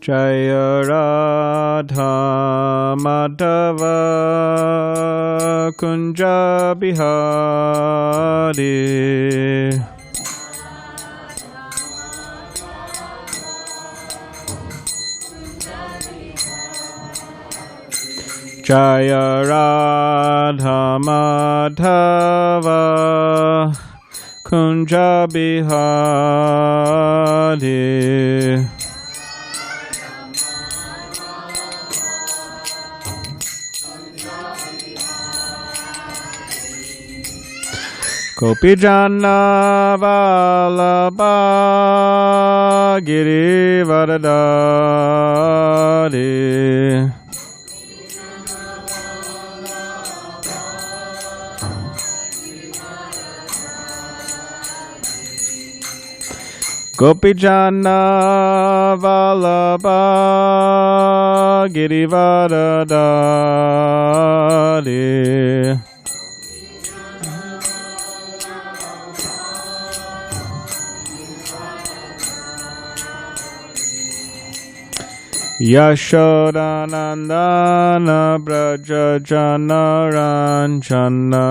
Jaya Radha Madhava Kunja Bihari Jaya Radha Madhava Kunja Bihari Gopijana Vallabha Girivardhari Gopijana Vallabha Girivardhari Yashodanandana Braja Janaranjana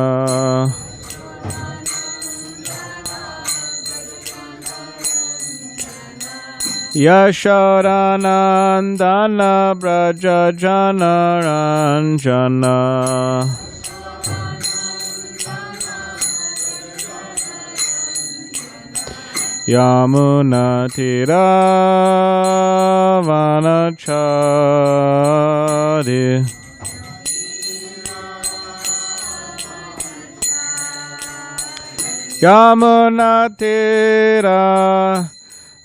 Yashodanandana Braja Janaranjana Yamuna Tira Vanachari Yamuna Tira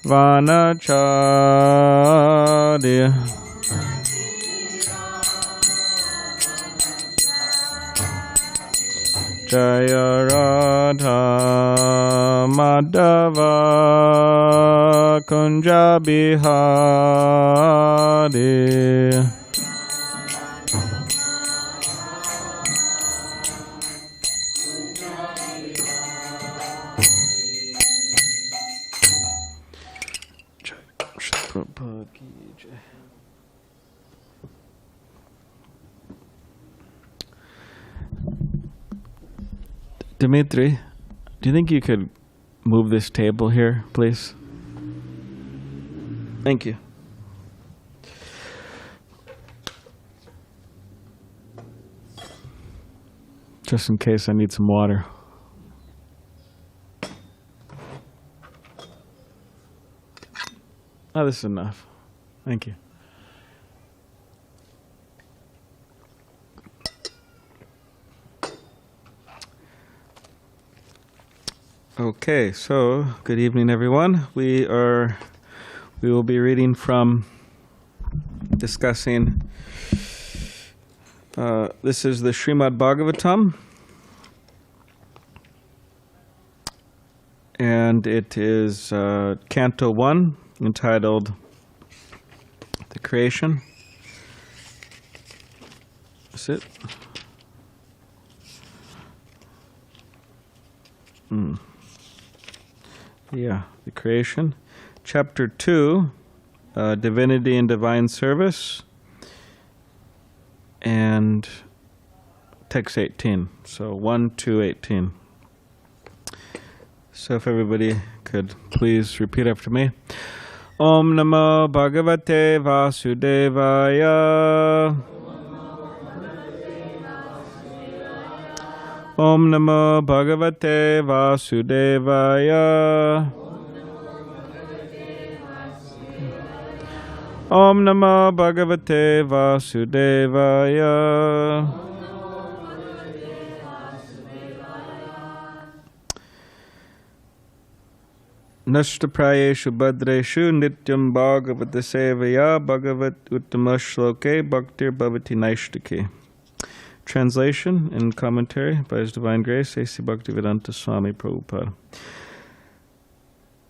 Vanachari Jaya Radha Madhava Kunja Bihari Dimitri, do you think you could move this table here, please? Thank you. Just in case I need some water. Oh, this is enough. Thank you. Okay, so good evening, everyone. We will be reading from, discussing. This is the Srimad Bhagavatam, and it is Canto 1, entitled "The Creation." That's it. Yeah, the creation. Chapter 2, Divinity and Divine Service, and text 18. So 1, 2, 18. So if everybody could please repeat after me. Om Namo Bhagavate Vasudevaya. Om Namo Bhagavate Vasudevaya. Om Namo Bhagavate Vasudevaya. Nashtaprayeshu Bhadreshu Nityam Bhagavata Sevaya Bhagavat Uttama Shloke Bhaktir Bhavati Naishtaki. Translation and commentary by His Divine Grace, A.C. Bhaktivedanta Swami Prabhupada.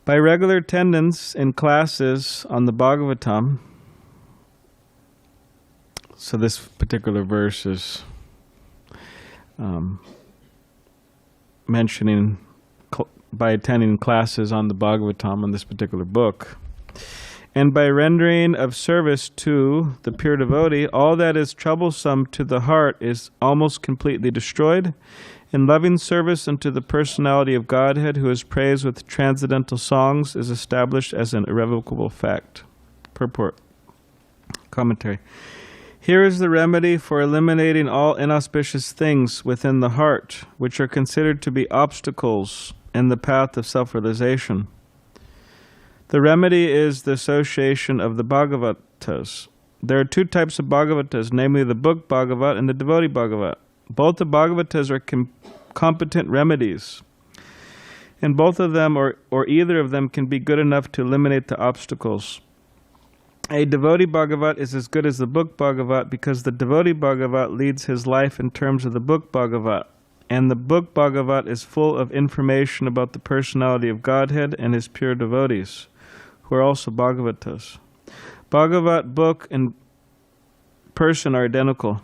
By regular attendance in classes on the Bhagavatam, so this particular verse is mentioning by attending classes on the Bhagavatam on this particular book, And by rendering of service to the pure devotee, all that is troublesome to the heart is almost completely destroyed. In loving service unto the personality of Godhead, who is praised with transcendental songs, is established as an irrevocable fact. Purport. Commentary. Here is the remedy for eliminating all inauspicious things within the heart, which are considered to be obstacles in the path of self-realization. The remedy is the association of the Bhagavatas. There are two types of Bhagavatas, namely the book Bhagavat and the Devotee Bhagavata. Both the Bhagavatas are competent remedies, and both of them or either of them can be good enough to eliminate the obstacles. A Devotee Bhagavat is as good as the book Bhagavat because the Devotee Bhagavat leads his life in terms of the book Bhagavat. And the book Bhagavat is full of information about the personality of Godhead and his pure devotees, who are also Bhagavatas. Bhagavat book and person are identical.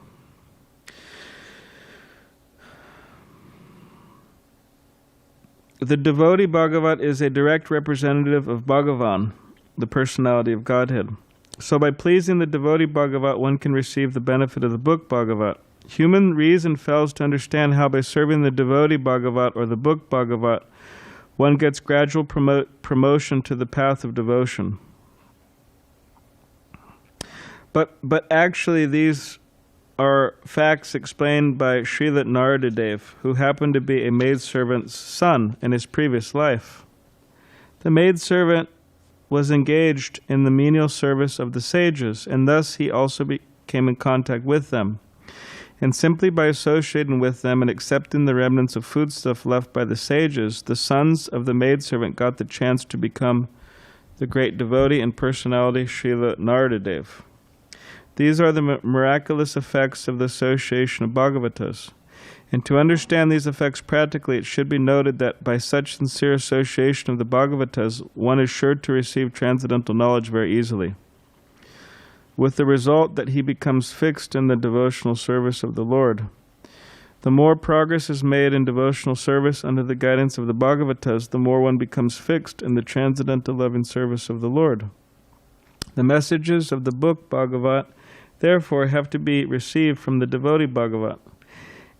The Devotee Bhagavat is a direct representative of Bhagavan, the personality of Godhead. So by pleasing the Devotee Bhagavat, one can receive the benefit of the book Bhagavat. Human reason fails to understand how by serving the Devotee Bhagavat or the book Bhagavat, one gets gradual promotion to the path of devotion. But actually these are facts explained by Srila Naradadeva, who happened to be a maidservant's son in his previous life. The maidservant was engaged in the menial service of the sages, and thus he also came in contact with them. And simply by associating with them and accepting the remnants of foodstuff left by the sages, the sons of the maidservant got the chance to become the great devotee and personality Srila Naradadeva. These are the miraculous effects of the association of Bhagavatas. And to understand these effects practically, it should be noted that by such sincere association of the Bhagavatas, one is sure to receive transcendental knowledge very easily, with the result that he becomes fixed in the devotional service of the Lord. The more progress is made in devotional service under the guidance of the Bhagavatas, the more one becomes fixed in the transcendental loving service of the Lord. The messages of the book Bhagavat, therefore, have to be received from the Devotee Bhagavat.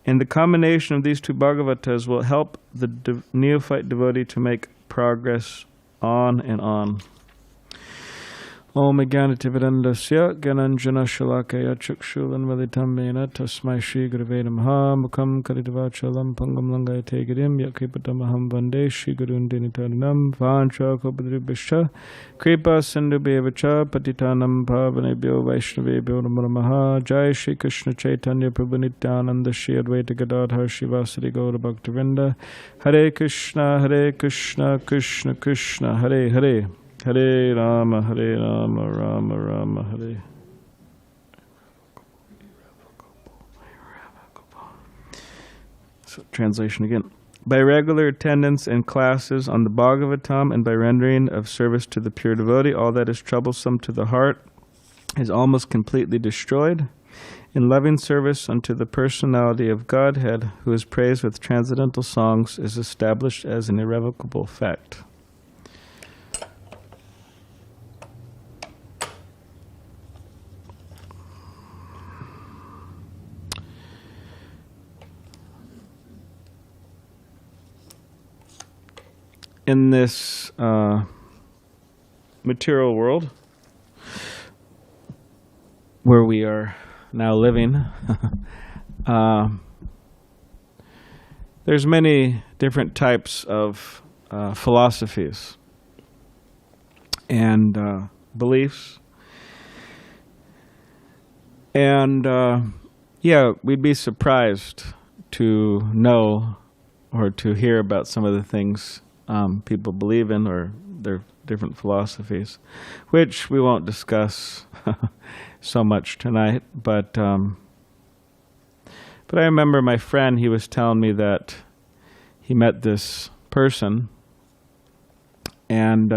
And the combination of these two Bhagavatas will help the neophyte devotee to make progress on and on. Om Jnanativedandasya Gyananjana Shalakaya Chakshulan Valitam Mena Tasmai Shri Gurave Namaha Mukam Karidavachalam Pangam Langayate Girim Yakipatamaham Vande Shri Gurun Dinitaranam Vancha Kopadribhisha Kripa Sindhu Bevacha Patitanam Pavanebhyo Vaishnavebhyo Namaha Jai Shri Krishna Chaitanya Prabhu Nityananda Shri Advaita Gadadhar Shivasari Gaura Bhaktivinoda Hare Krishna Krishna Krishna Hare Hare Hare Rama, Rama Rama, Hare. So, translation again. By regular attendance in classes on the Bhagavatam and by rendering of service to the pure devotee, all that is troublesome to the heart is almost completely destroyed. In loving service unto the personality of Godhead, who is praised with transcendental songs, is established as an irrevocable fact. In this material world where we are now living, there's many different types of philosophies and beliefs. And we'd be surprised to know or to hear about some of the things people believe in, or their different philosophies, which we won't discuss so much tonight. But I remember my friend, he was telling me that he met this person, and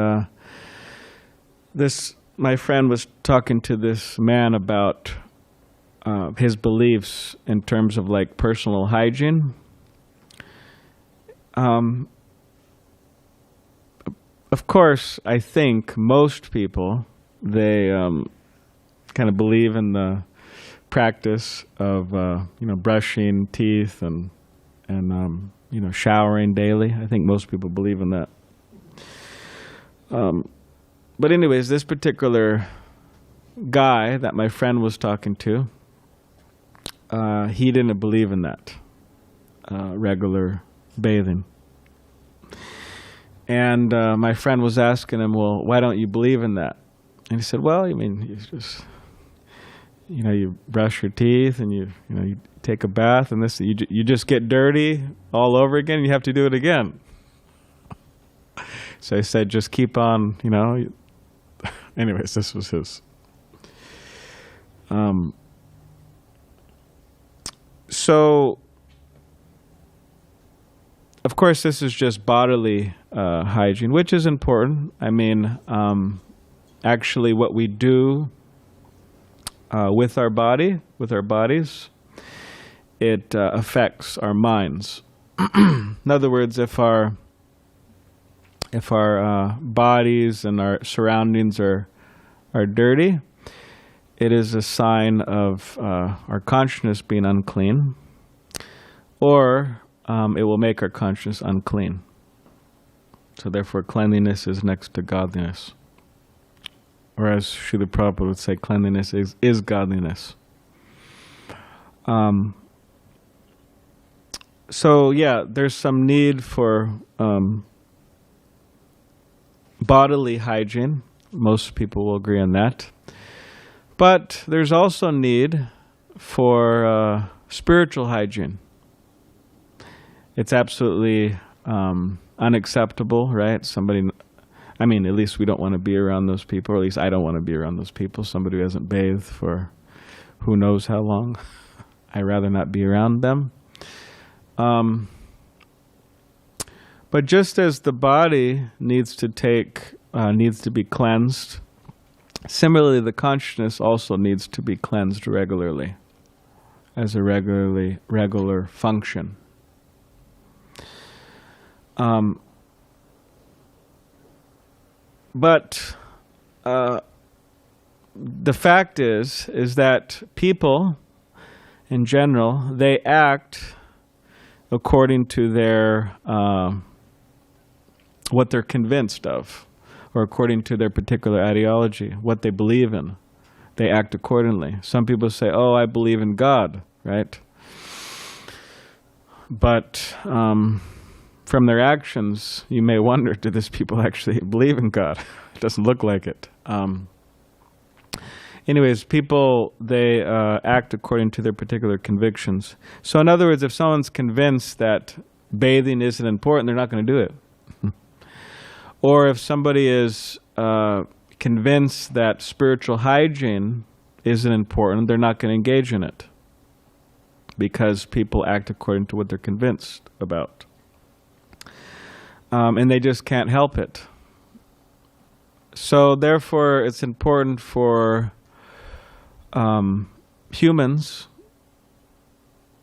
my friend was talking to this man about his beliefs in terms of like personal hygiene. Of course, I think most people they kind of believe in the practice of brushing teeth and showering daily. I think most people believe in that. But anyways, this particular guy that my friend was talking to, he didn't believe in that regular bathing. And my friend was asking him, well, why don't you believe in that? And he said, well, you mean, you just, you brush your teeth and you take a bath and this, you just get dirty all over again and you have to do it again. So I said, just keep on, anyways, this was his. So, of course, this is just bodily hygiene, which is important. I mean, actually what we do with our bodies, it affects our minds. In other words, if our bodies and our surroundings are dirty, it is a sign of our consciousness being unclean, or it will make our consciousness unclean. So therefore, cleanliness is next to godliness. Or as Srila Prabhupada would say, cleanliness is godliness. So yeah, there's some need for bodily hygiene. Most people will agree on that. But there's also need for spiritual hygiene. It's absolutely unacceptable, right? At least we don't want to be around those people, or at least I don't want to be around those people. Somebody who hasn't bathed for who knows how long. I'd rather not be around them. But just as the body needs to be cleansed, similarly the consciousness also needs to be cleansed regularly, as a regular function. But the fact is that people, in general, they act according to their what they're convinced of, or according to their particular ideology, what they believe in. They act accordingly. Some people say, "Oh, I believe in God," right? But from their actions, you may wonder, do these people actually believe in God? It doesn't look like it. Anyways, people, they act according to their particular convictions. So in other words, if someone's convinced that bathing isn't important, they're not going to do it. Or if somebody is convinced that spiritual hygiene isn't important, they're not going to engage in it. Because people act according to what they're convinced about. And they just can't help it. So therefore, it's important for humans,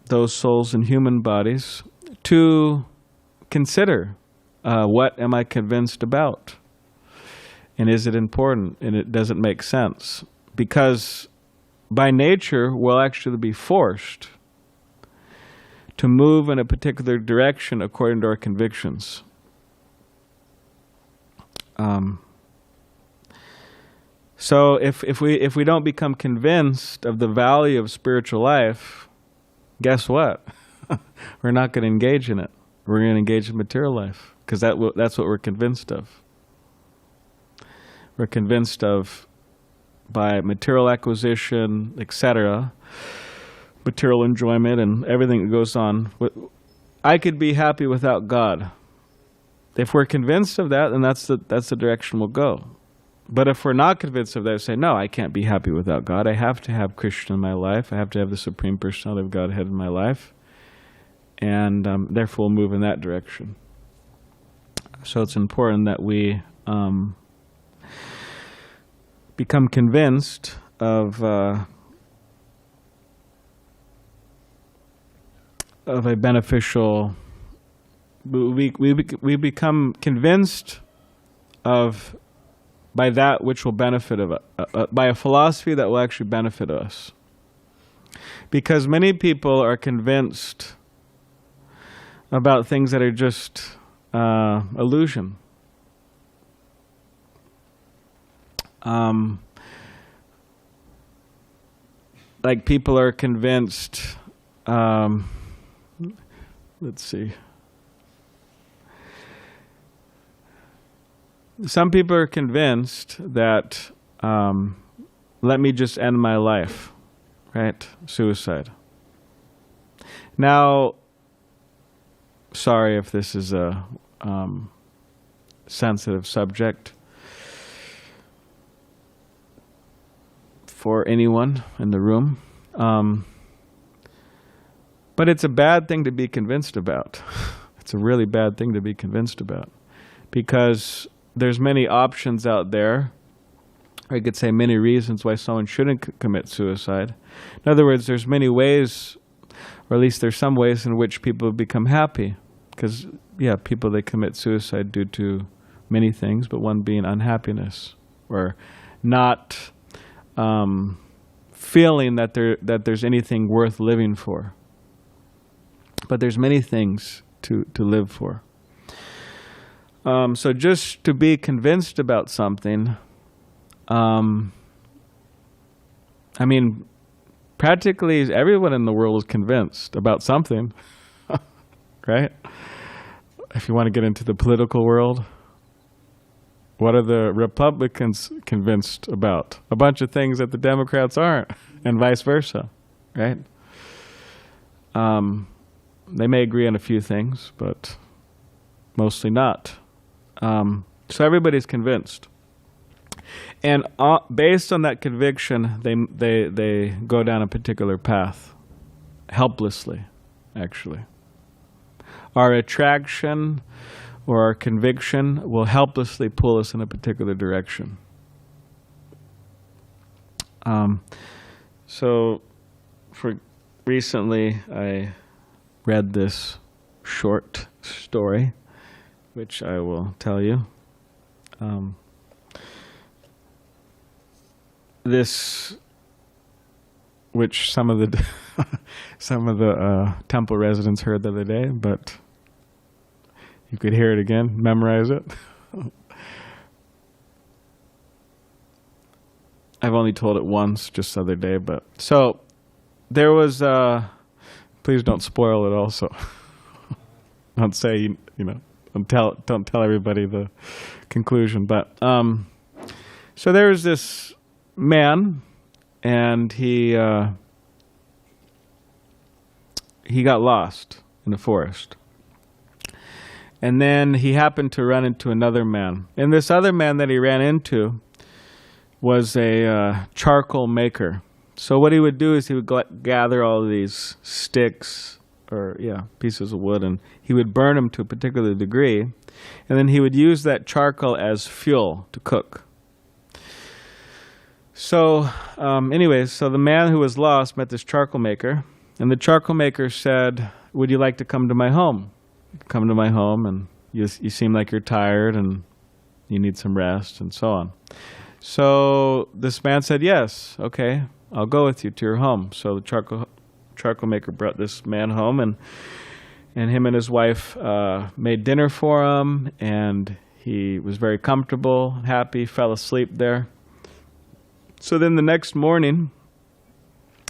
those souls in human bodies, to consider, what am I convinced about? And is it important? And it doesn't make sense. Because by nature, we'll actually be forced to move in a particular direction according to our convictions. So if we don't become convinced of the value of spiritual life, guess what? We're not going to engage in it. We're going to engage in material life, because that's what we're convinced of. We're convinced of, by material acquisition, etc., material enjoyment and everything that goes on. I could be happy without God. If we're convinced of that, then that's the direction we'll go. But if we're not convinced of that, we say, no, I can't be happy without God. I have to have Krishna in my life. I have to have the Supreme Personality of Godhead in my life. And therefore we'll move in that direction. So it's important that we become convinced of a beneficial. We become convinced of by that which will benefit by a philosophy that will actually benefit us. Because many people are convinced about things that are just illusion. Like people are convinced, let's see. Some people are convinced that, let me just end my life, right? Suicide. Now, sorry if this is a sensitive subject for anyone in the room, but it's a bad thing to be convinced about. It's a really bad thing to be convinced about, because there's many options out there. I could say many reasons why someone shouldn't commit suicide. In other words, there's many ways, or at least there's some ways in which people become happy. Because, yeah, people, they commit suicide due to many things, but one being unhappiness, or not feeling that there's anything worth living for. But there's many things to live for. So just to be convinced about something, I mean, practically everyone in the world is convinced about something, right? If you want to get into the political world, what are the Republicans convinced about? A bunch of things that the Democrats aren't, and vice versa, right? They may agree on a few things, but mostly not. So everybody's convinced. And based on that conviction, they go down a particular path, helplessly, actually. Our attraction or our conviction will helplessly pull us in a particular direction. So, recently, I read this short story, which I will tell you. Which some of the temple residents heard the other day, but you could hear it again, memorize it. I've only told it once, just the other day, but so there was. Please don't spoil it. Also, don't say you know. Don't tell everybody the conclusion. But so there was this man, and he got lost in the forest. And then he happened to run into another man. And this other man that he ran into was a charcoal maker. So what he would do is he would gather all of these sticks, or pieces of wood, and he would burn them to a particular degree, and then he would use that charcoal as fuel to cook. So anyways, so the man who was lost met this charcoal maker, and the charcoal maker said, "Would you like to come to my home? Come to my home, and you seem like you're tired and you need some rest," and so on. So this man said, "Yes, okay, I'll go with you to your home." So the charcoal maker brought this man home, and him and his wife made dinner for him, and he was very comfortable, happy, fell asleep there. So then the next morning,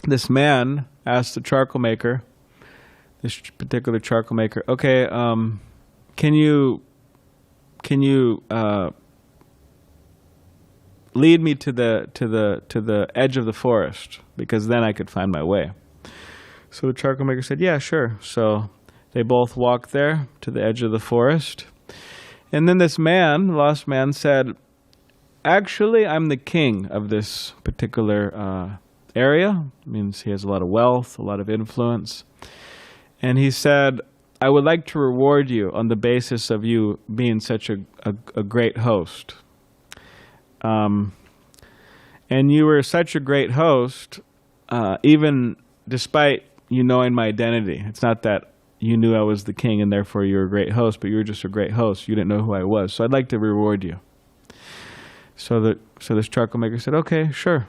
this man asked the charcoal maker, this particular charcoal maker, "Okay, can you lead me to the edge of the forest, because then I could find my way?" So the charcoal maker said, "Yeah, sure." So they both walked there to the edge of the forest. And then this man, lost man, said, "Actually, I'm the king of this particular area." It means he has a lot of wealth, a lot of influence. And he said, "I would like to reward you on the basis of you being such a great host. And you were such a great host, even despite you knowing my identity. It's not that you knew I was the king and therefore you were a great host, but you were just a great host. You didn't know who I was. So I'd like to reward you." So this charcoal maker said, okay, sure.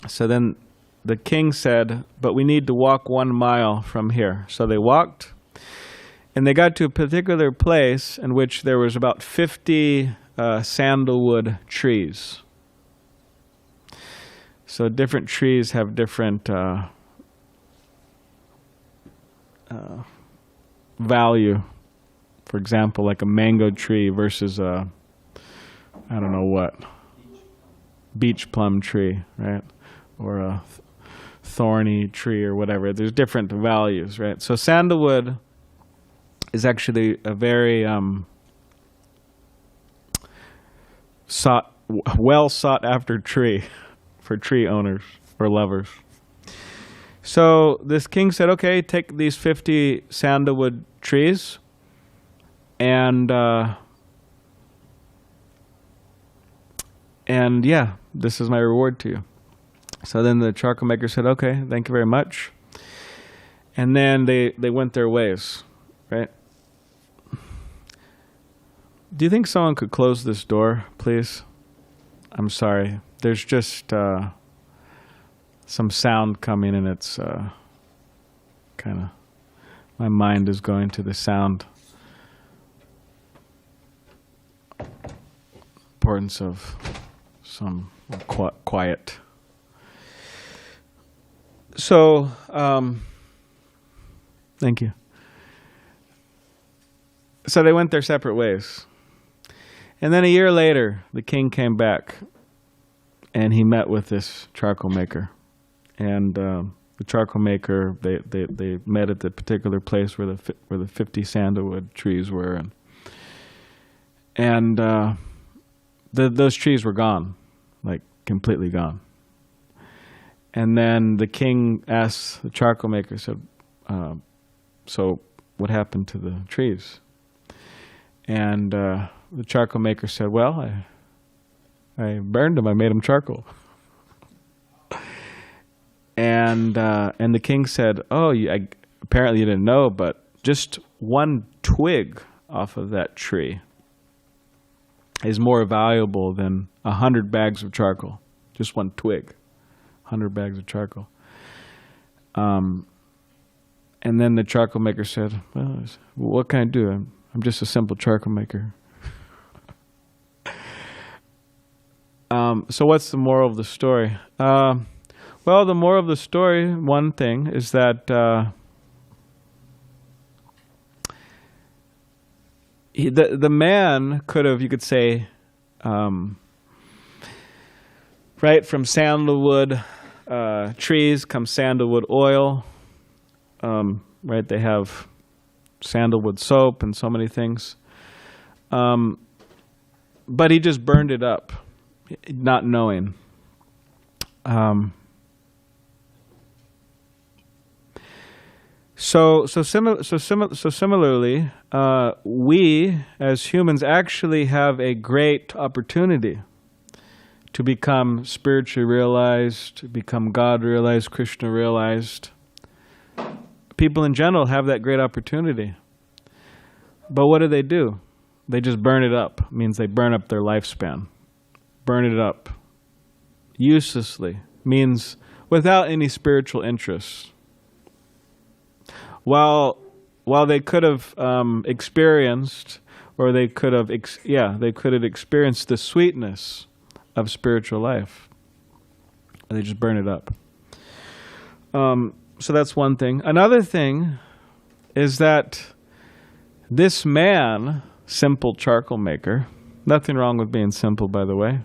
So then the king said, but we need to walk 1 mile from here. So they walked, and they got to a particular place in which there was about 50 sandalwood trees. So different trees have different value. For example, like a mango tree versus a, I don't know what, beach plum tree, right? Or a thorny tree or whatever. There's different values, right? So sandalwood is actually a very well sought after tree for tree owners or lovers. So this king said, okay, take these 50 sandalwood trees and yeah, this is my reward to you. So then the charcoal maker said, okay, thank you very much. And then they went their ways, right? Do you think someone could close this door, please? I'm sorry. There's just some sound coming, and it's kind of, my mind is going to the sound. Importance of some quiet. So, thank you. So they went their separate ways. And then a year later, the king came back, and he met with this charcoal maker. And the charcoal maker, they met at the particular place where the 50 sandalwood trees were, and those trees were gone, like completely gone. And then the king asked the charcoal maker, said, so what happened to the trees? And the charcoal maker said, well, I burned them, I made them charcoal. And the king said, oh, apparently you didn't know, but just one twig off of that tree is more valuable than 100 bags of charcoal. Just one twig, 100 bags of charcoal. And then the charcoal maker said, well, what can I do? I'm just a simple charcoal maker. So what's the moral of the story? Well, the moral of the story, one thing, is that the man could have, you could say, right, from sandalwood trees comes sandalwood oil. Right, they have sandalwood soap and so many things. But he just burned it up, not knowing. So similarly, we as humans actually have a great opportunity to become spiritually realized, to become God realized, Krishna realized. People in general have that great opportunity. But what do? They just burn it up. It means they burn up their lifespan. Burn it up. Uselessly. Means without any spiritual interest. While they could have experienced, or they could have experienced the sweetness of spiritual life. They just burn it up. So that's one thing. Another thing is that this man, simple charcoal maker, nothing wrong with being simple, by the way.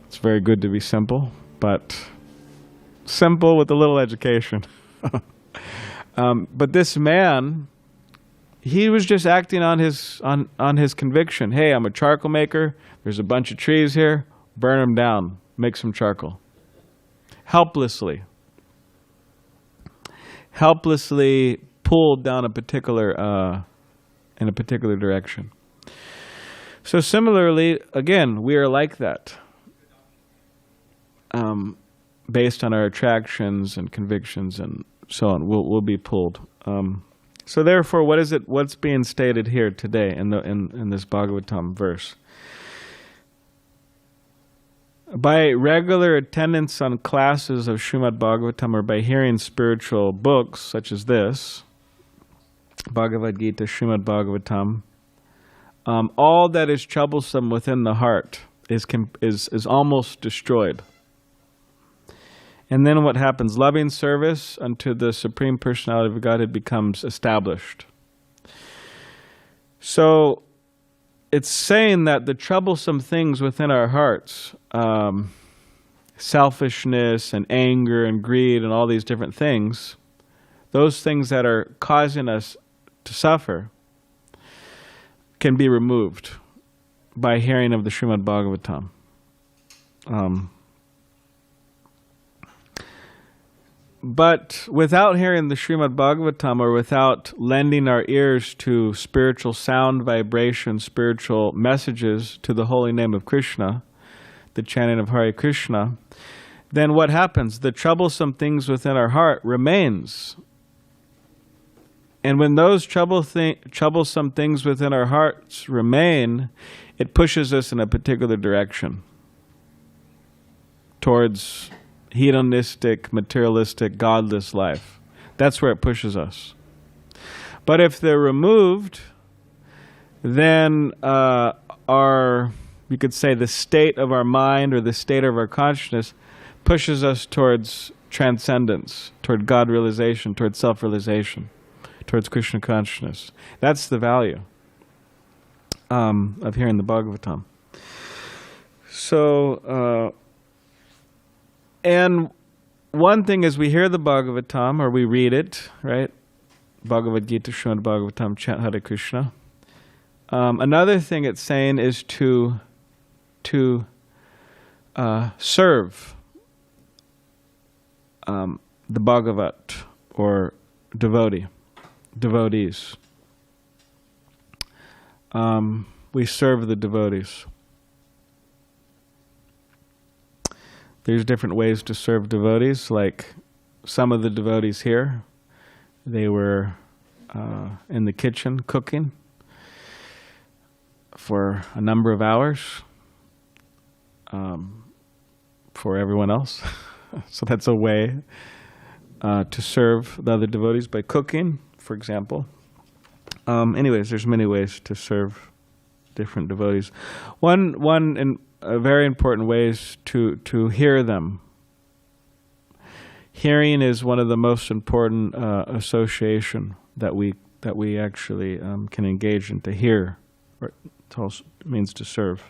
It's very good to be simple, but simple with a little education. But this man, he was just acting on his conviction. Hey, I'm a charcoal maker. There's a bunch of trees here. Burn them down. Make some charcoal. Helplessly pulled down in a particular direction. So similarly, again, we are like that. Based on our attractions and convictions and so on, we'll be pulled. So therefore, what is it? What's being stated here today in this Bhagavatam verse? By regular attendance on classes of Srimad Bhagavatam, or by hearing spiritual books such as this, Bhagavad Gita, Srimad Bhagavatam, all that is troublesome within the heart is almost destroyed. And then what happens? Loving service unto the Supreme Personality of Godhead becomes established. So it's saying that the troublesome things within our hearts, selfishness and anger and greed and all these different things, those things that are causing us to suffer, can be removed by hearing of the Srimad Bhagavatam. But without hearing the Srimad Bhagavatam, or without lending our ears to spiritual sound vibration, spiritual messages to the holy name of Krishna, the chanting of Hare Krishna, then what happens? The troublesome things within our heart remains. And when those troublesome things within our hearts remain, it pushes us in a particular direction towards hedonistic, materialistic, godless life. That's where it pushes us. But if they're removed, then you could say the state of our mind or the state of our consciousness pushes us towards transcendence, toward God realization, towards self-realization, towards Krishna consciousness. That's the value of hearing the Bhagavatam. So, and one thing is we hear the Bhagavatam, or we read it, right? Bhagavad Gita, Srimad Bhagavatam, chant Hare Krishna. Another thing it's saying is to serve the Bhagavat, or devotees. We serve the devotees. There's different ways to serve devotees. Like some of the devotees here, they were in the kitchen cooking for a number of hours for everyone else. So that's a way to serve the other devotees, by cooking, for example. Anyways, there's many ways to serve different devotees. One very important way is to hear them. Hearing is one of the most important association that we actually can engage in. To hear, or it also means to serve.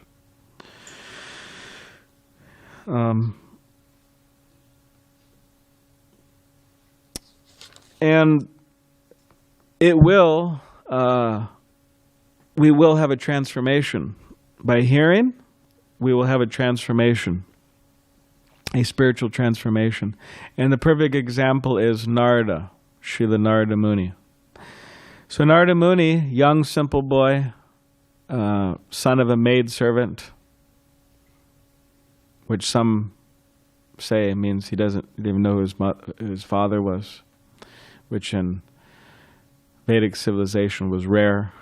And it will, we will have a transformation. By hearing, we will have a transformation, a spiritual transformation. And the perfect example is Narada, Srila Narada Muni. So Narada Muni, young simple boy, son of a maidservant, which some say means he didn't even know who his father was, which in Vedic civilization was rare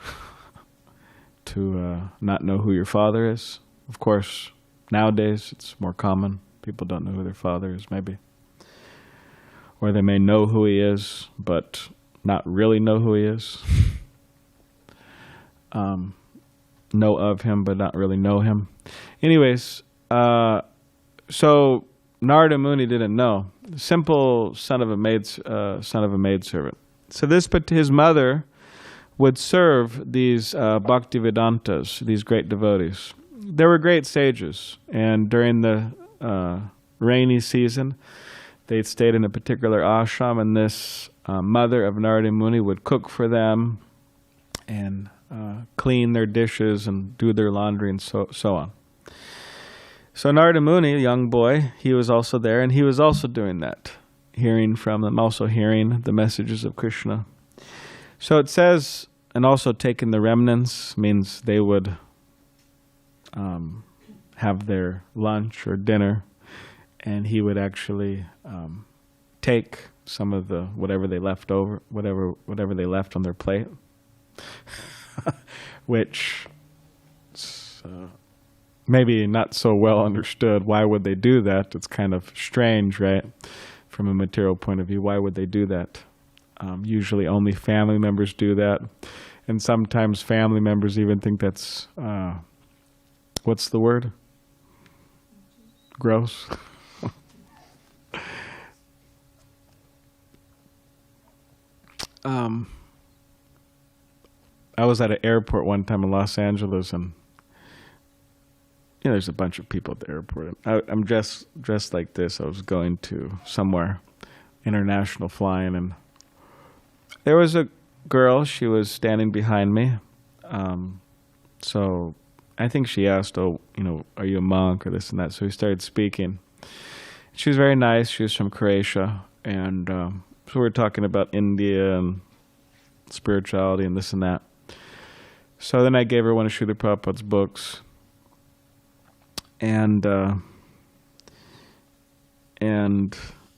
to not know who your father is. Of course, nowadays it's more common. People don't know who their father is, maybe. Or they may know who he is, but not really know who he is. Know of him, but not really know him. Anyways, so Narada Muni didn't know. Simple son of a maidservant. So his mother would serve these Bhaktivedantas, these great devotees. They were great sages, and during the rainy season, they stayed in a particular ashram, and this mother of Narada Muni would cook for them and clean their dishes and do their laundry and so on. So Narada Muni, a young boy, he was also there, and he was also doing that, hearing from them, also hearing the messages of Krishna. So it says, and also taking the remnants means they would have their lunch or dinner, and he would actually take some of the whatever they left they left on their plate, which maybe not so well understood. Why would they do that? It's kind of strange, right? From a material point of view, why would they do that? Usually only family members do that. And sometimes family members even think that's, what's the word? Gross. I was at an airport one time in Los Angeles, and there's a bunch of people at the airport. I'm dressed like this. I was going to somewhere, international flying, and there was a girl. She was standing behind me. So I think she asked, "Oh, are you a monk or this and that?" So we started speaking. She was very nice. She was from Croatia, and so we were talking about India and spirituality and this and that. So then I gave her one of Srila Prabhupada's books. And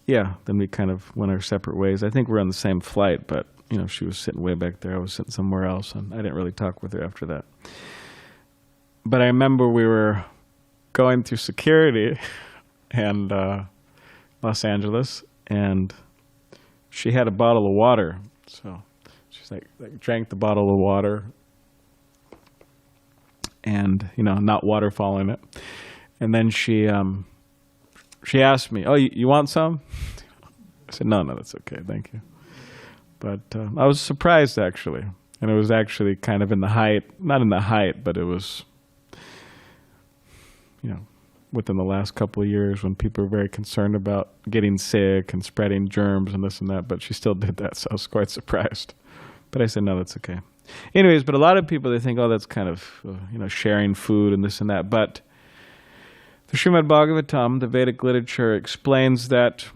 yeah, then we kind of went our separate ways. I think we're on the same flight, but she was sitting way back there. I was sitting somewhere else, and I didn't really talk with her after that. But I remember we were going through security and Los Angeles, and she had a bottle of water. So she's like drank the bottle of water, and not waterfall in it. And then she asked me, "Oh, you want some?" I said, No, that's okay, thank you. But I was surprised, actually. And it was actually kind of not in the height, but it was, within the last couple of years when people were very concerned about getting sick and spreading germs and this and that. But she still did that, so I was quite surprised. But I said, no, that's okay. Anyways, but a lot of people, they think, oh, that's kind of, sharing food and this and that. But the Srimad Bhagavatam, the Vedic literature, explains that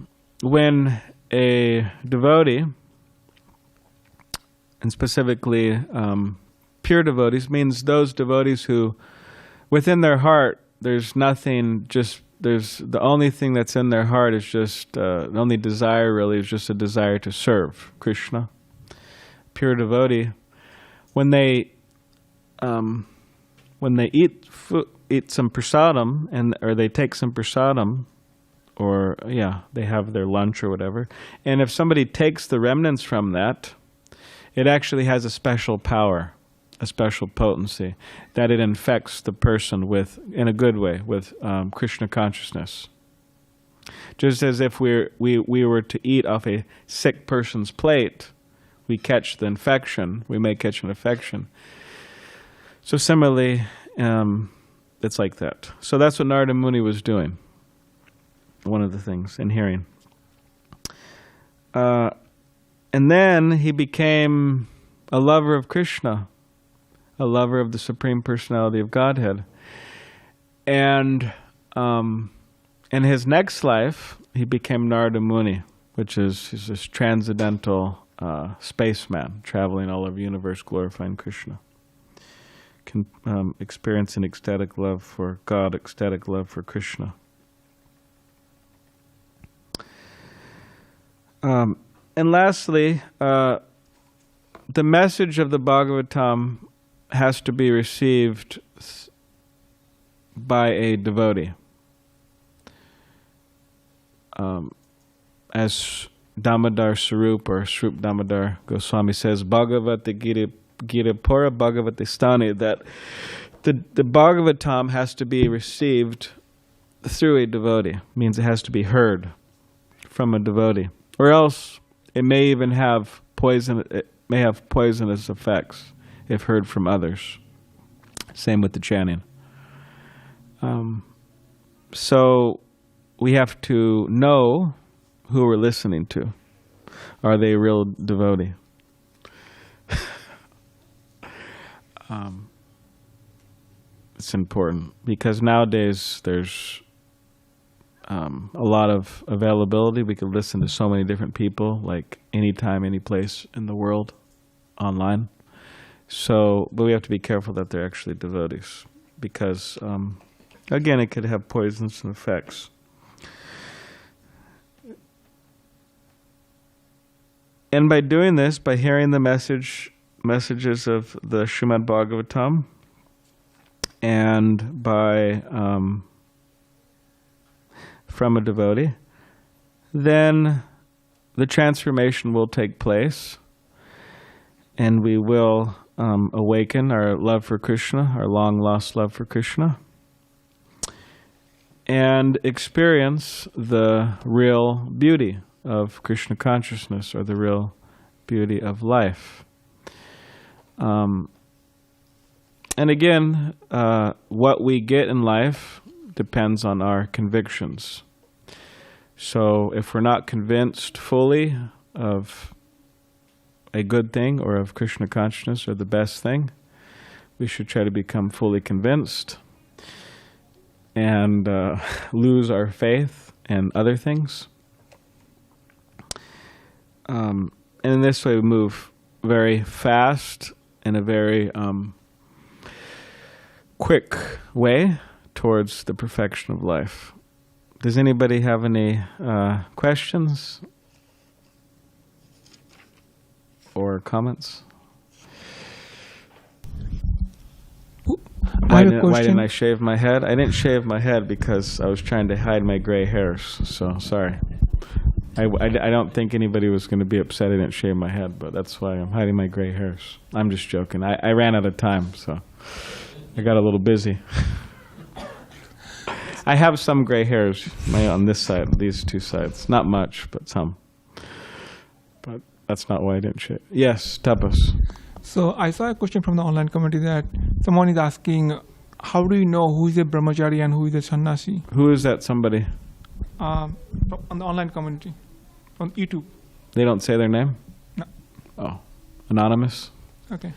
when a devotee, and specifically pure devotees, means those devotees who, within their heart, there's the only thing that's in their heart is just, the only desire really is just a desire to serve Krishna. Pure devotee, when they eat some prasadam, or they take some prasadam, or they have their lunch or whatever, and if somebody takes the remnants from that, it actually has a special power, a special potency, that it infects the person in a good way, with Krishna consciousness. Just as if we were to eat off a sick person's plate, we catch the infection, we may catch an infection. So similarly, it's like that. So that's what Narada Muni was doing, one of the things, in hearing. And then he became a lover of Krishna, a lover of the Supreme Personality of Godhead. And in his next life, he became Narada Muni, which is he's this transcendental spaceman traveling all over the universe, glorifying Krishna, experiencing ecstatic love for God, ecstatic love for Krishna. And lastly, the message of the Bhagavatam has to be received by a devotee. As Damodar Sarup, or Srup Damodar Goswami says, Bhagavata Gita Pura Bhagavati Stani, that the Bhagavatam has to be received through a devotee. Means it has to be heard from a devotee, or else it may even have poisonous effects if heard from others. Same with the chanting. So we have to know who we're listening to. Are they a real devotee? It's important because nowadays there's a lot of availability. We could listen to so many different people, like anytime, any place in the world, online. So, but we have to be careful that they're actually devotees, because again, it could have poisonous effects. And by doing this, by hearing the messages of the Srimad Bhagavatam, and by from a devotee, then the transformation will take place, and we will awaken our love for Krishna, our long-lost love for Krishna, and experience the real beauty of Krishna consciousness, or the real beauty of life. And again, what we get in life depends on our convictions. So if we're not convinced fully of a good thing or of Krishna consciousness or the best thing, we should try to become fully convinced and lose our faith in other things. And in this way we move very fast in a very quick way towards the perfection of life. Does anybody have any questions or comments? Why didn't I shave my head? I didn't shave my head because I was trying to hide my gray hairs, so sorry. I don't think anybody was going to be upset I didn't shave my head, but that's why I'm hiding my gray hairs. I'm just joking. I ran out of time, so I got a little busy. I have some gray hairs on this side, these two sides. Not much, but some. But that's not why I didn't shave. Yes, Tapas. So I saw a question from the online community that someone is asking, how do you know who is a brahmachari and who is a sannyasi? Who is that somebody? On the online community, on YouTube. They don't say their name? No. Oh, anonymous? Okay.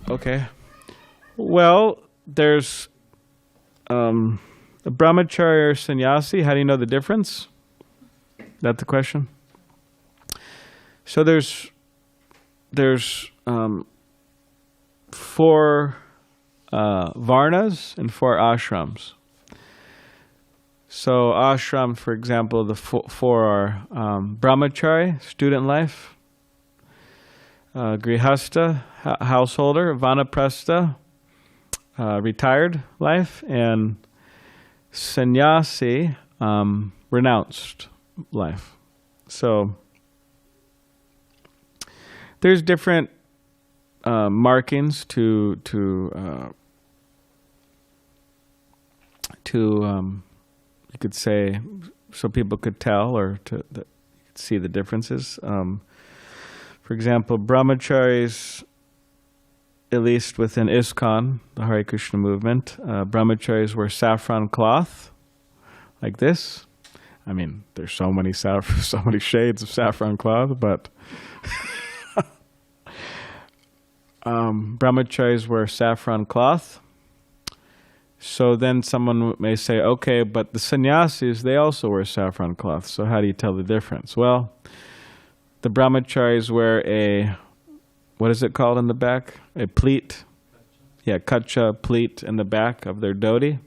Okay. Well, there's a brahmachari or sannyasi. How do you know the difference? That's the question. So there's 4 varnas and 4 ashrams. So ashram, for example, the 4 are brahmachari, student life, grihastha, householder, vanaprastha, retired life, and sannyasi, renounced life. So there's different markings to you could say, so people could tell, or you could see the differences. For example, brahmacharis, at least within ISKCON, the Hare Krishna movement, brahmacharis wear saffron cloth, like this. I mean, there's so many shades of saffron cloth, but brahmacharis wear saffron cloth. So then someone may say, okay, but the sannyasis, they also wear saffron cloth. So how do you tell the difference? Well, the brahmacharis wear what is it called in the back? A pleat? Yeah, kacha, pleat in the back of their dhoti,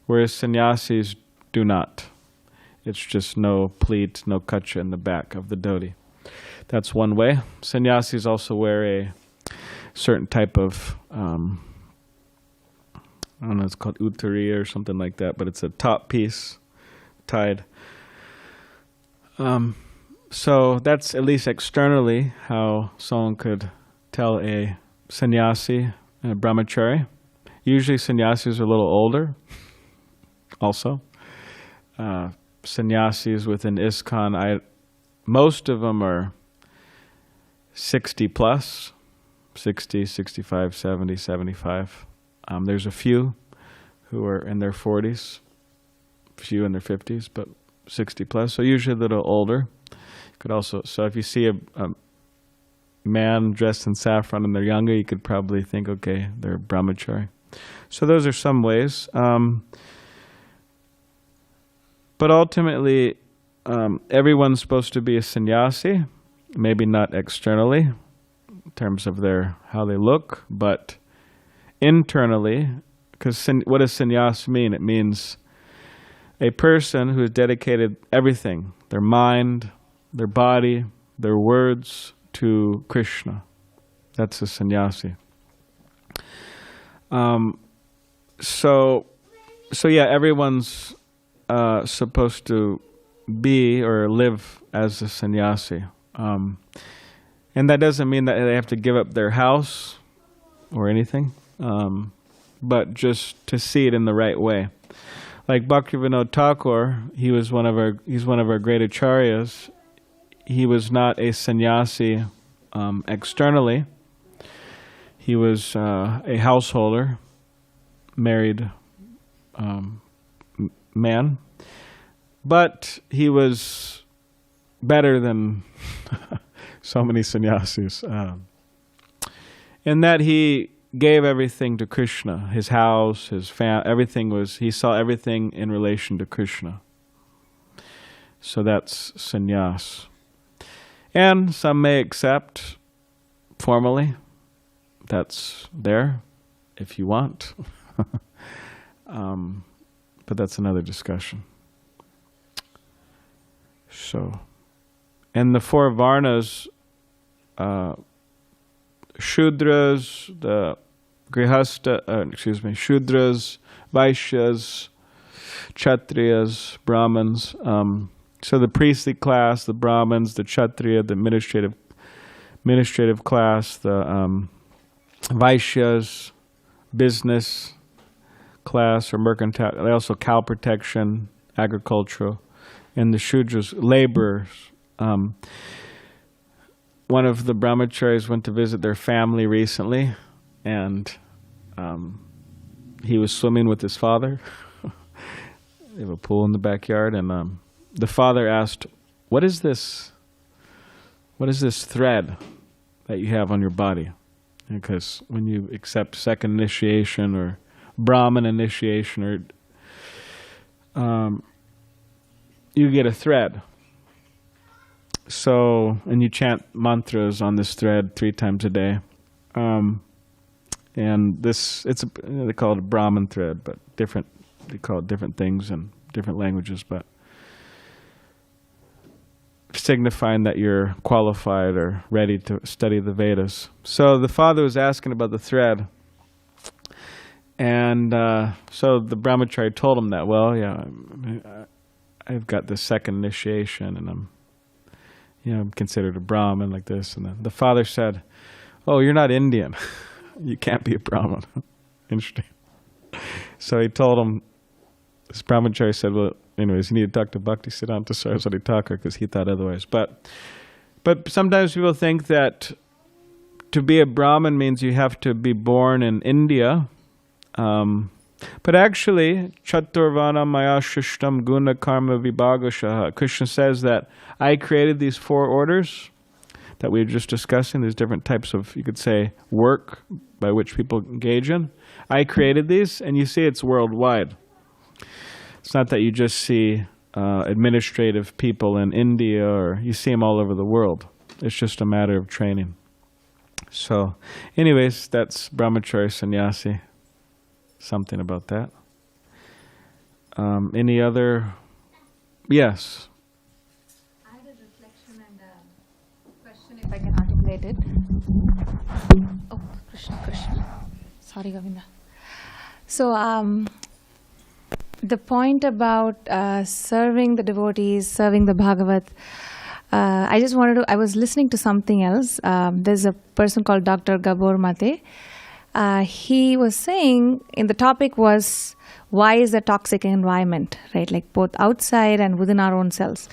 whereas sannyasis do not. It's just no pleat, no kacha in the back of the dhoti. That's one way. Sannyasis also wear a certain type of I don't know, it's called uttari or something like that, but it's a top piece tied. So that's at least externally how someone could tell a sannyasi and a brahmachari. Usually sannyasis are a little older also. Sannyasis within ISKCON, most of them are 60 plus, 60, 65, 70, 75. There's a few who are in their 40s, a few in their 50s, but 60 plus. So usually a little older. Could also, so if you see a man dressed in saffron and they're younger, you could probably think, okay, they're brahmachari. So those are some ways. But ultimately, everyone's supposed to be a sannyasi, maybe not externally in terms of how they look, but internally, because what does sannyas mean? It means a person who has dedicated everything, their mind, their body, their words to Krishna. That's a sannyasi. So yeah, everyone's supposed to be or live as a sannyasi. And that doesn't mean that they have to give up their house or anything, but just to see it in the right way. Like Bhaktivinoda Thakur, he's one of our great acharyas. He was not a sannyasi externally. He was a householder, married man, but he was better than so many sannyasis in that he gave everything to Krishna. His house, his everything was, he saw everything in relation to Krishna. So that's sannyas. And some may accept formally. That's there if you want. But that's another discussion. So, and the four varnas, Shudras, the Grihasta, Shudras, Vaishyas, Kshatriyas, Brahmins. So the priestly class, the Brahmins, the Kshatriya, the administrative class, the Vaishyas, business class or mercantile, also cow protection, agricultural, and the Shudras, laborers. One of the brahmacharis went to visit their family recently, and he was swimming with his father. They have a pool in the backyard, and the father asked, what is this thread that you have on your body? Because when you accept second initiation or Brahman initiation, or you get a thread. So, and you chant mantras on this thread 3 times a day. And this, they call it a Brahman thread, but they call it different things in different languages, but signifying that you're qualified or ready to study the Vedas. So the father was asking about the thread. And so the brahmachari told him that, well, yeah, I've got this second initiation, and I'm considered a Brahmin like this. And then the father said, oh, you're not Indian. You can't be a Brahmin. Interesting. So he told him, this brahmachari said, well, anyways, you need to talk to Bhaktisiddhanta Saraswati Thakur, because he thought otherwise. But sometimes people think that to be a Brahmin means you have to be born in India. But actually, Chaturvana Maya Shishtam Guna Karma Vibhagashaha. Krishna says that I created these 4 orders that we were just discussing, these different types of, you could say, work by which people engage in. I created these, and you see it's worldwide. It's not that you just see administrative people in India, or you see them all over the world. It's just a matter of training. So, anyways, that's Brahmachari Sannyasi. Something about that. Any other? Yes. I had a reflection and a question, if I can articulate it. Oh, Krishna. Sorry, Govinda. So, the point about serving the devotees, serving the Bhagavat, I was listening to something else. There's a person called Dr. Gabor Mate. He was saying, the topic was, why is the toxic environment, right? Like both outside and within our own selves.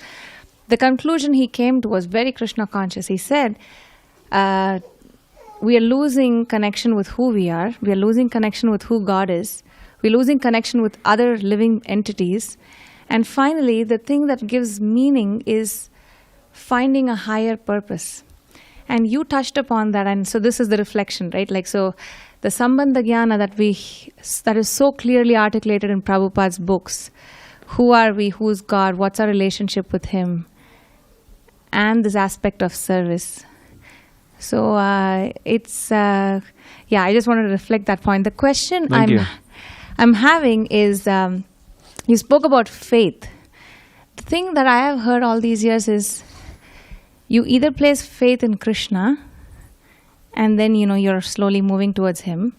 The conclusion he came to was very Krishna conscious. He said, we are losing connection with who we are. We are losing connection with who God is. We're losing connection with other living entities. And finally, the thing that gives meaning is finding a higher purpose. And you touched upon that, and so this is the reflection, right? Like, so the Sambandha Jnana that is so clearly articulated in Prabhupada's books. Who are we? Who's God? What's our relationship with Him? And this aspect of service. So I just wanted to reflect that point. The question I'm having is, you spoke about faith. The thing that I have heard all these years is, you either place faith in Krishna, and then you're slowly moving towards him.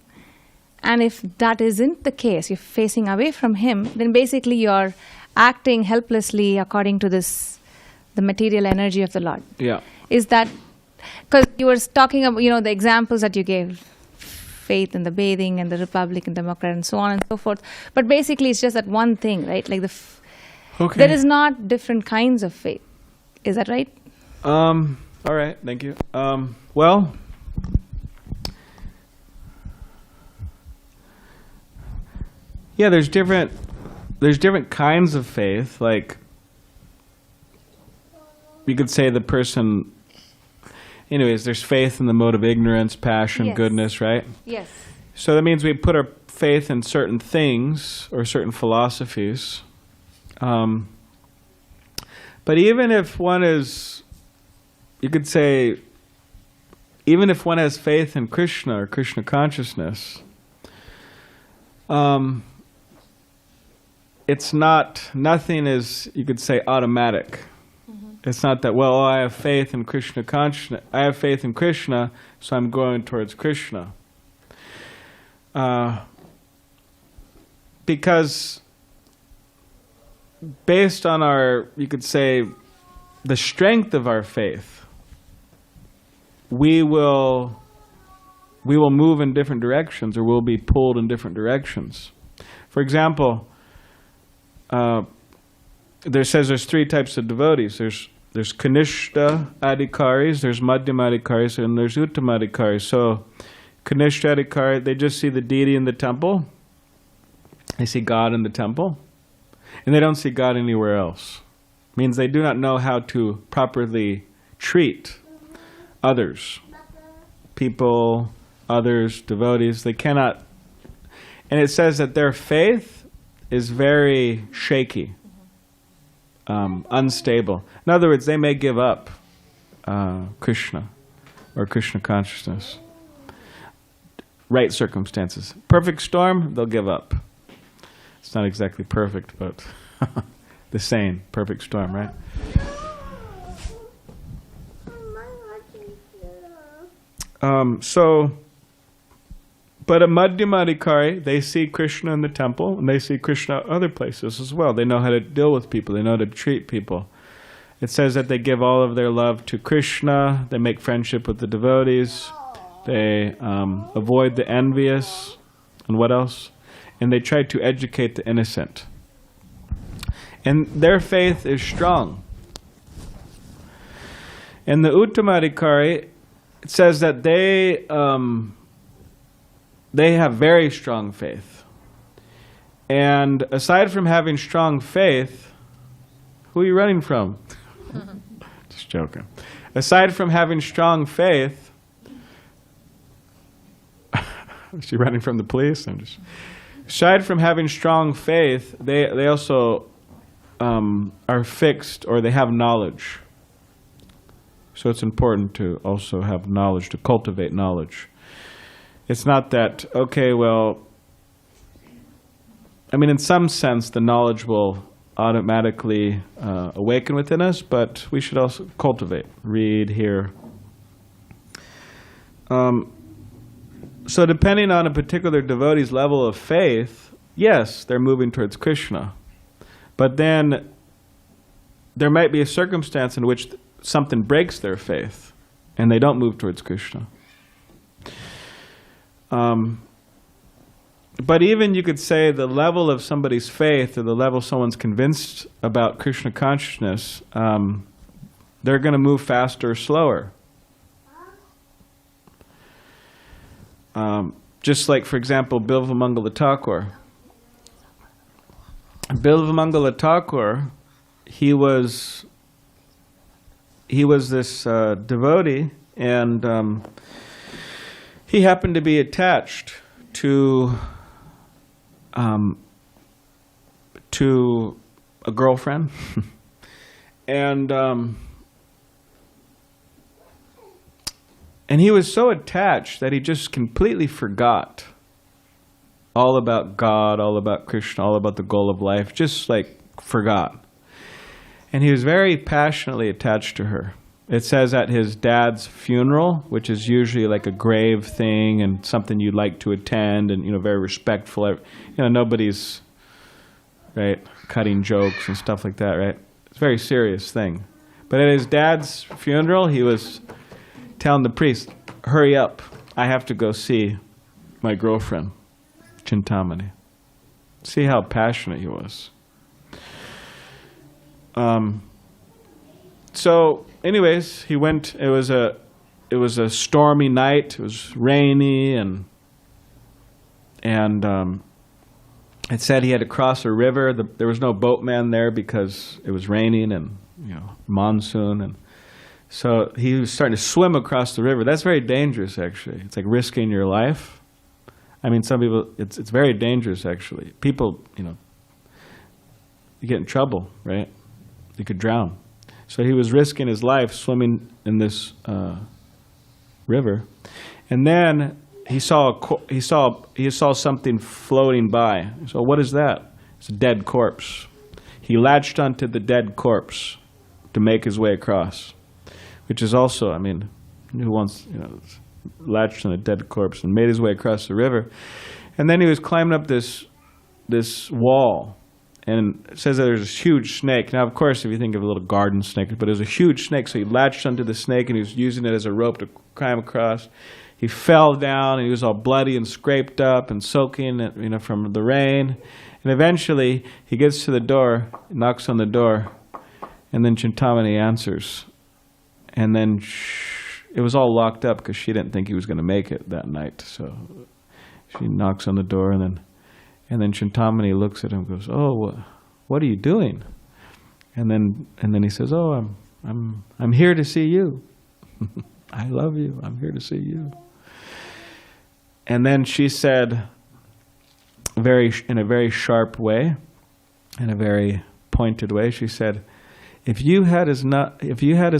And if that isn't the case, you're facing away from him, then basically you're acting helplessly according to the material energy of the Lord. Yeah. Is that, because you were talking about, the examples that you gave, faith in the bathing and the Republican Democrat and so on and so forth. But basically it's just that one thing, right? Like Okay. there is not different kinds of faith. Is that right? All right. Thank you. Well, yeah, there's different kinds of faith. Like, you could say the person, anyways, there's faith in the mode of ignorance, passion, Yes. goodness, right? Yes. So that means we put our faith in certain things or certain philosophies. But even if one is, you could say, even if one has faith in Krishna or Krishna consciousness, it's not, nothing is, you could say, automatic. It's not that, well, I have faith in Krishna consciousness, I have faith in Krishna, so I'm going towards Krishna. Because based on our, you could say, the strength of our faith, we will move in different directions, or we'll be pulled in different directions. For example, there says there's three types of devotees. There's Kanishta Adhikaris, there's Madhyama Adhikaris, and there's Uttama Adhikaris. So Kanishta Adhikari, they just see the deity in the temple. They see God in the temple. And they don't see God anywhere else. Means they do not know how to properly treat others. People, others, devotees, they cannot. And it says that their faith is very shaky, unstable. In other words, they may give up Krishna or Krishna consciousness. Right circumstances. Perfect storm, they'll give up. It's not exactly perfect, but the same perfect storm, right? But a Madhyama Adhikari, they see Krishna in the temple, and they see Krishna other places as well. They know how to deal with people. They know how to treat people. It says that they give all of their love to Krishna. They make friendship with the devotees. They avoid the envious. And what else? And they try to educate the innocent. And their faith is strong. In the Uttama Adhikari, it says that they have very strong faith. And aside from having strong faith, who are you running from? Just joking. Aside from having strong faith, is she running from the police? Aside from having strong faith, they also are fixed, or they have knowledge. So it's important to also have knowledge, to cultivate knowledge. It's not that, okay, well, I mean, in some sense, the knowledge will automatically awaken within us, but we should also cultivate, read, hear. So depending on a particular devotee's level of faith, yes, they're moving towards Krishna. But then there might be a circumstance in which something breaks their faith, and they don't move towards Krishna. But even you could say the level of somebody's faith, or the level someone's convinced about Krishna consciousness, they're going to move faster or slower. Just like, for example, Bilvamangala Thakur. Bilvamangala Thakur, he was this devotee, and he happened to be attached to a girlfriend, and he was so attached that he just completely forgot all about God, all about Krishna, all about the goal of life, just like forgot. And he was very passionately attached to her. it says at his dad's funeral, which is usually like a grave thing and something you'd like to attend and, very respectful. Nobody's, right, cutting jokes and stuff like that, right? It's a very serious thing. But at his dad's funeral, he was telling the priest, hurry up, I have to go see my girlfriend, Chintamani. See how passionate he was. So, anyways, he went. It was a stormy night. It was rainy, and it said he had to cross a river. There was no boatman there because it was raining and monsoon, and so he was starting to swim across the river. That's very dangerous, actually. It's like risking your life. I mean, some people, it's very dangerous, actually. People, you get in trouble, right? You could drown. So he was risking his life swimming in this river, and then he saw something floating by. So what is that? It's a dead corpse. He latched onto the dead corpse to make his way across, which is also, I mean, who wants, latched on a dead corpse and made his way across the river, and then he was climbing up this wall. And it says that there's this huge snake. Now, of course, if you think of a little garden snake, but it was a huge snake, so he latched onto the snake and he was using it as a rope to climb across. He fell down and he was all bloody and scraped up and soaking, from the rain. And eventually, he gets to the door, knocks on the door, and then Chintamani answers. And then it was all locked up because she didn't think he was going to make it that night. So she knocks on the door, and then Chintamani looks at him and goes, "Oh, what are you doing?" And then he says, "Oh, I'm here to see you. I love you. I'm here to see you." And then she said, in a very sharp way, in a very pointed way, she said, if you had as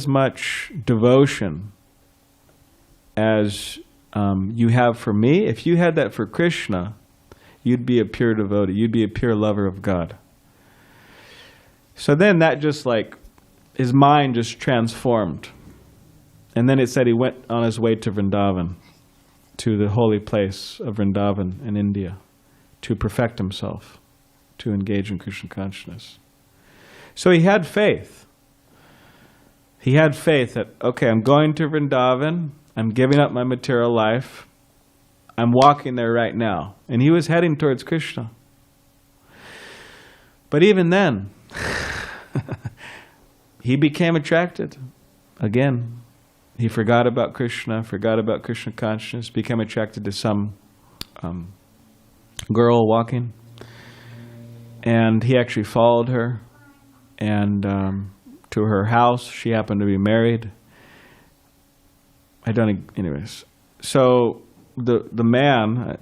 much devotion as you have for me, if you had that for Krishna, you'd be a pure devotee. You'd be a pure lover of God. So then that just his mind just transformed. And then it said he went on his way to Vrindavan, to the holy place of Vrindavan in India, to perfect himself, to engage in Krishna consciousness. So he had faith. He had faith that, okay, I'm going to Vrindavan, I'm giving up my material life, I'm walking there right now. And he was heading towards Krishna. But even then, he became attracted. Again, he forgot about Krishna consciousness, became attracted to some girl walking. And he actually followed her and to her house. She happened to be married. Anyways. So the man,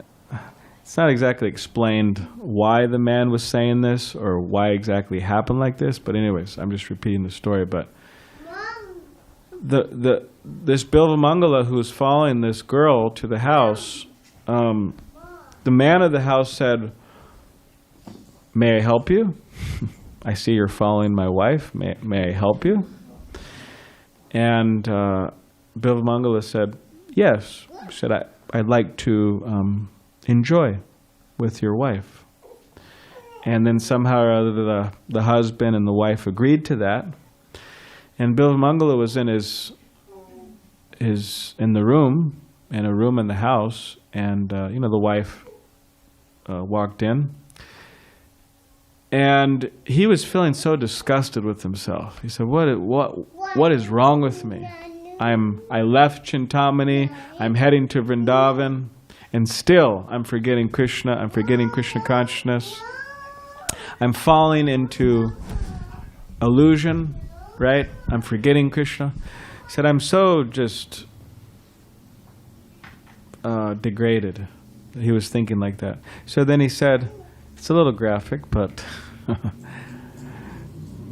it's not exactly explained why the man was saying this or why exactly it happened like this, but anyways, I'm just repeating the story. But this Bilvamangala who was following this girl to the house, the man of the house said, "May I help you? I see you're following my wife. May I help you?" And Bilvamangala said, "Yes." He said, I'd like to enjoy with your wife. And then somehow or other the husband and the wife agreed to that. And Bilvamangala was in in a room in the house, and the wife walked in. And he was feeling so disgusted with himself. He said, what is wrong with me? I left Chintamani, I'm heading to Vrindavan, and still I'm forgetting Krishna, I'm forgetting Krishna consciousness. I'm falling into illusion, right? I'm forgetting Krishna. He said, I'm so just degraded. He was thinking like that. So then he said, it's a little graphic, but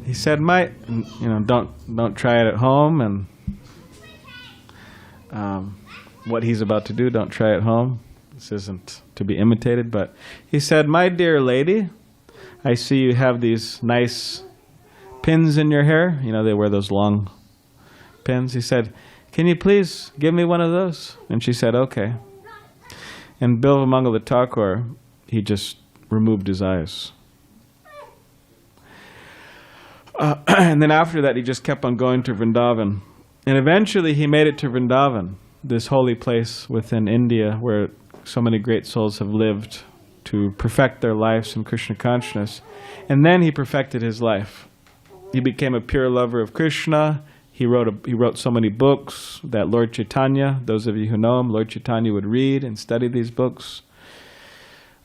he said, don't try it at home, and what he's about to do, don't try at home. This isn't to be imitated, but he said, my dear lady, I see you have these nice pins in your hair. They wear those long clothespins. He said, "Can you please give me one of those?" And she said, "Okay." And Bilvamangala Thakur, he just removed his eyes. And then after that, he just kept on going to Vrindavan. And eventually he made it to Vrindavan, this holy place within India where so many great souls have lived to perfect their lives in Krishna consciousness. And then he perfected his life. He became a pure lover of Krishna. He wrote so many books that Lord Chaitanya, those of you who know him, Lord Chaitanya would read and study these books.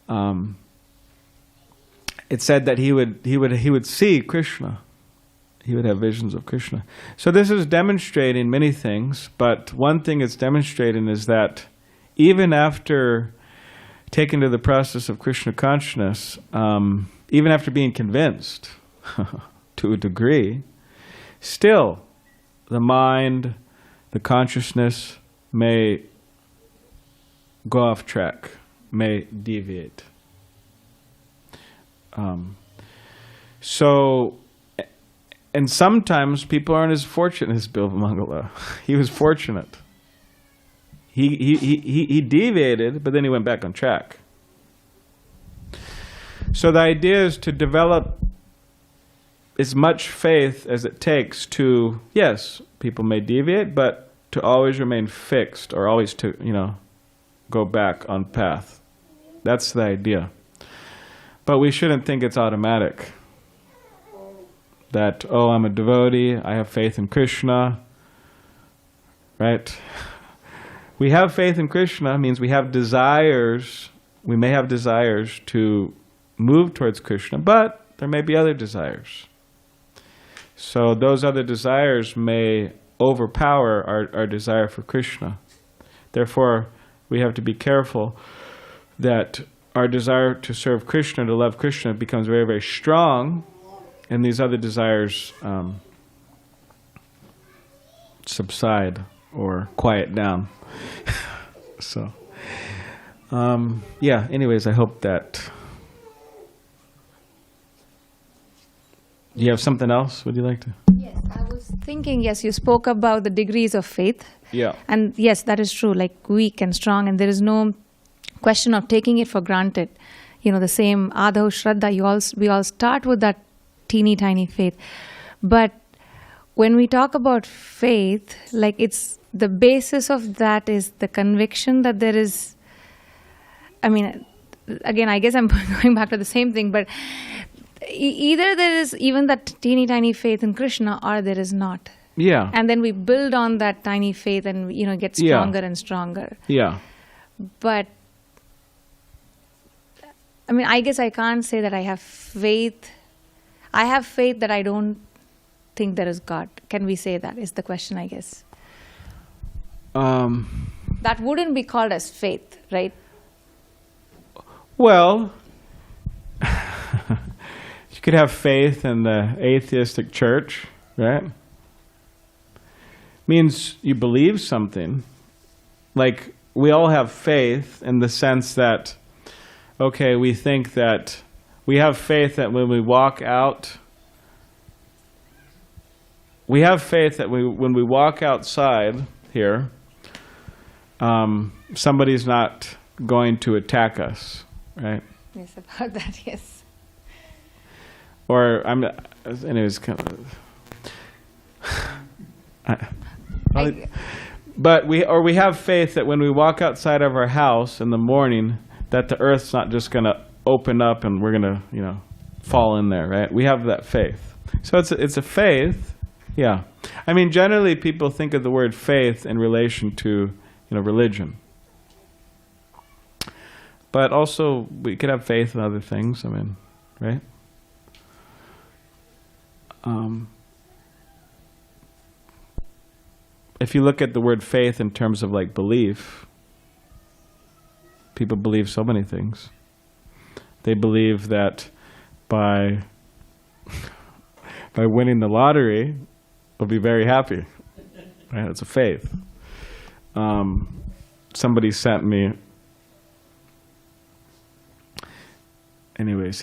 It said that he would see Krishna. He would have visions of Krishna. So this is demonstrating many things, but one thing it's demonstrating is that even after taken to the process of Krishna consciousness, even after being convinced to a degree, still the mind, the consciousness may go off track, may deviate. And sometimes people aren't as fortunate as Bilvamangala. He was fortunate. He deviated, but then he went back on track. So the idea is to develop as much faith as it takes to, yes, people may deviate, but to always remain fixed, or always to, go back on path. That's the idea. But we shouldn't think it's automatic. That, oh, I'm a devotee, I have faith in Krishna, right? We have faith in Krishna means we have desires, we may have desires to move towards Krishna, but there may be other desires. So those other desires may overpower our desire for Krishna. Therefore, we have to be careful that our desire to serve Krishna, to love Krishna, becomes very, very strong, and these other desires subside or quiet down. So, anyways, I hope that... Do you have something else? Would you like to? Yes, I was thinking, yes, you spoke about the degrees of faith. Yeah. And yes, that is true, like weak and strong, and there is no question of taking it for granted. The same Adhav Shraddha, we all start with that teeny tiny faith. But when we talk about faith, like it's the basis of that is the conviction that there is, again, I guess I'm going back to the same thing, but either there is even that teeny tiny faith in Krishna, or there is not. Yeah. And then we build on that tiny faith and, get stronger and stronger. Yeah. But, I guess I can't say that I have faith. I have faith that I don't think there is God. Can we say that is the question, I guess? That wouldn't be called as faith, right? Well... You could have faith in the atheistic church, right? Means you believe something. Like, we all have faith in the sense that, okay, we think that, we have faith that when we walk out, we have faith that when we walk outside here, somebody's not going to attack us, right? Yes, about that, yes. Or anyways, kind of. But we have faith that when we walk outside of our house in the morning, that the earth's not just going to open up and we're going to, fall in there, right? We have that faith. So it's a faith, yeah. Generally people think of the word faith in relation to, religion. But also we could have faith in other things, right? If you look at the word faith in terms of like belief, people believe so many things. They believe that by winning the lottery, they'll be very happy. Right? It's a faith. Somebody sent me. Anyways,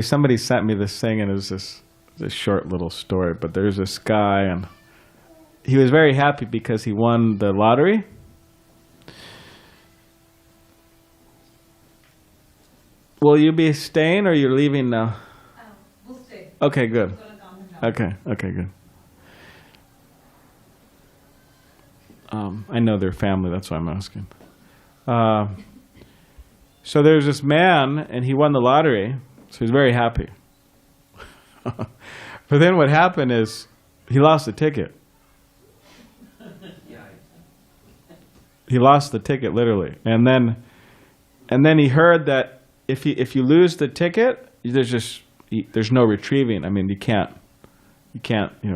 somebody sent me this thing, and it was this It's a short little story, but there's this guy, and he was very happy because he won the lottery. Will you be staying, or you're leaving now? We'll stay. Okay, good. Gonna calm him down. Okay, good. I know their family, that's why I'm asking. So there's this man, and he won the lottery, so he's very happy. But then what happened is he lost the ticket. He lost the ticket, literally. And then he heard that if you lose the ticket, there's no retrieving. I mean, you can't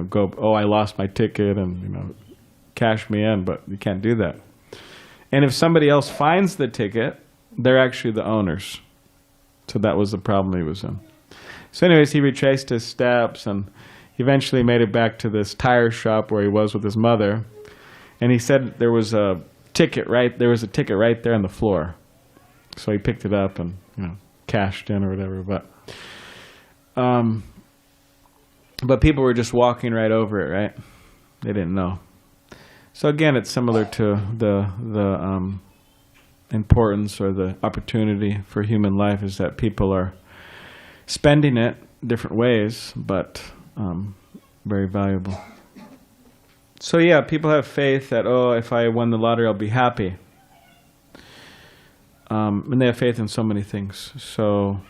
go, oh, I lost my ticket, and cash me in, but you can't do that. And if somebody else finds the ticket, they're actually the owners. So that was the problem he was in. So anyways, he retraced his steps, and he eventually made it back to this tire shop where he was with his mother. And he said there was a ticket right there on the floor. So he picked it up and cashed in or whatever. But people were just walking right over it, right? They didn't know. So again, it's similar to the importance or the opportunity for human life is that people are spending it different ways, but very valuable. So yeah, people have faith that, oh, if I won the lottery, I'll be happy. And they have faith in so many things. So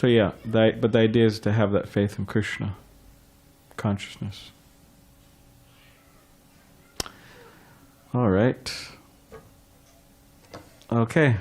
yeah, but the idea is to have that faith in Krishna consciousness. All right. Okay.